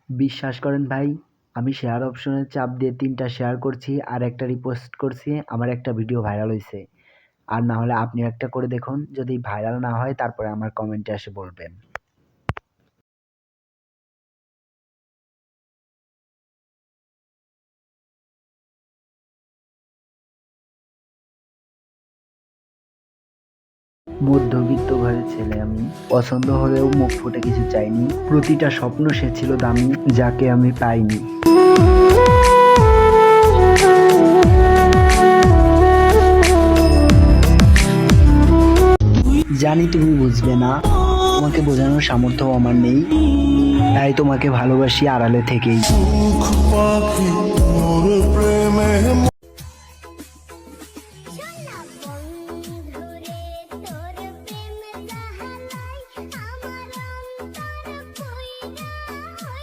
বিশ্বাস করেন ভাই, আমি শেয়ার অপশনে চাপ দিয়ে ৩টা শেয়ার করছি আর একটা রিপোস্ট করছি, আমার একটা ভিডিও ভাইরাল হইছে। আর না হলে আপনিও একটা করে দেখুন, যদি ভাইরাল না হয় তারপরে আমার কমেন্টে এসে বলবেন। মধ্যবিত্ত ঘরের ছেলে আমি, পছন্দ হলেও মুখ ফুটে কিছু চাইনি। প্রতিটা স্বপ্ন সে ছিল দামি, যাকে আমি পাইনি। জানি তুমি বুঝবে না, তোমাকে বোঝানোর সামর্থ্য আমার নেই, তাই তোমাকে ভালোবাসি আড়ালে থেকেই।